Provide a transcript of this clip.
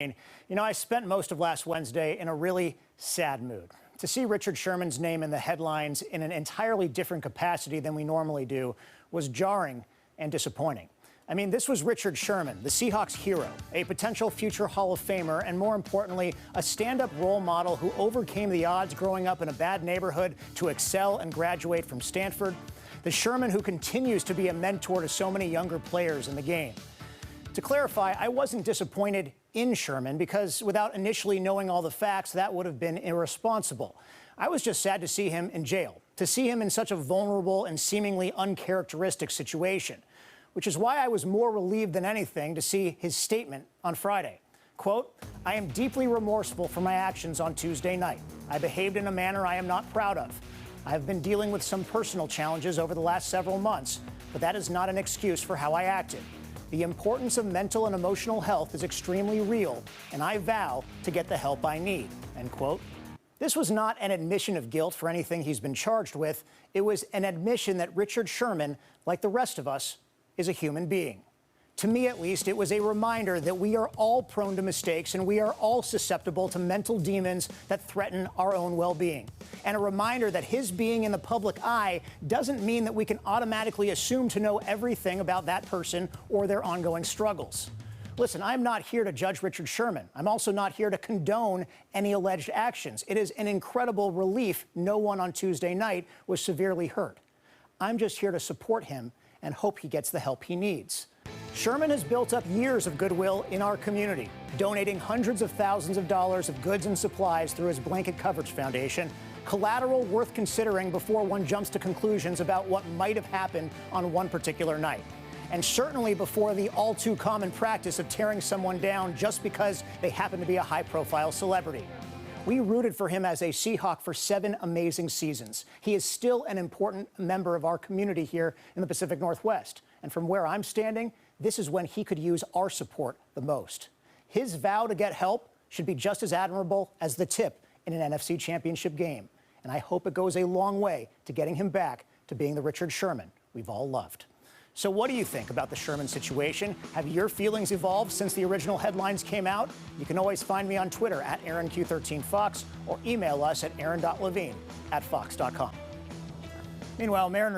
You know, I spent most of last Wednesday in a really sad mood. To see Richard Sherman's name in the headlines in an entirely different capacity than we normally do was jarring and disappointing. I mean, this was Richard Sherman, the Seahawks hero, a potential future Hall of Famer, and more importantly, a stand-up role model who overcame the odds growing up in a bad neighborhood to excel and graduate from Stanford. The Sherman who continues to be a mentor to so many younger players in the game. To clarify, I wasn't disappointed in Sherman because without initially knowing all the facts, that would have been irresponsible. I was just sad to see him in jail, to see him in such a vulnerable and seemingly uncharacteristic situation, which is why I was more relieved than anything to see his statement on Friday. Quote, "I am deeply remorseful for my actions on Tuesday night. I behaved in a manner I am not proud of. I have been dealing with some personal challenges over the last several months, but that is not an excuse for how I acted. The importance of mental and emotional health is extremely real, and I vow to get the help I need," end quote. This was not an admission of guilt for anything he's been charged with. It was an admission that Richard Sherman, like the rest of us, is a human being. To me, at least, it was a reminder that we are all prone to mistakes and we are all susceptible to mental demons that threaten our own well-being. And a reminder that his being in the public eye doesn't mean that we can automatically assume to know everything about that person or their ongoing struggles. Listen, I'm not here to judge Richard Sherman. I'm also not here to condone any alleged actions. It is an incredible relief no one on Tuesday night was severely hurt. I'm just here to support him and hope he gets the help he needs. Sherman has built up years of goodwill in our community, donating hundreds of thousands of dollars of goods and supplies through his Blanket Coverage Foundation, collateral worth considering before one jumps to conclusions about what might have happened on one particular night. And certainly before the all-too-common practice of tearing someone down just because they happen to be a high-profile celebrity. We rooted for him as a Seahawk for 7 amazing seasons. He is still an important member of our community here in the Pacific Northwest. And from where I'm standing, this is when he could use our support the most. His vow to get help should be just as admirable as the tip in an NFC Championship game. And I hope it goes a long way to getting him back to being the Richard Sherman we've all loved. So what do you think about the Sherman situation? Have your feelings evolved since the original headlines came out? You can always find me on Twitter at Q13 FOX or email us at aaron.levine@fox.com. Meanwhile, Mariners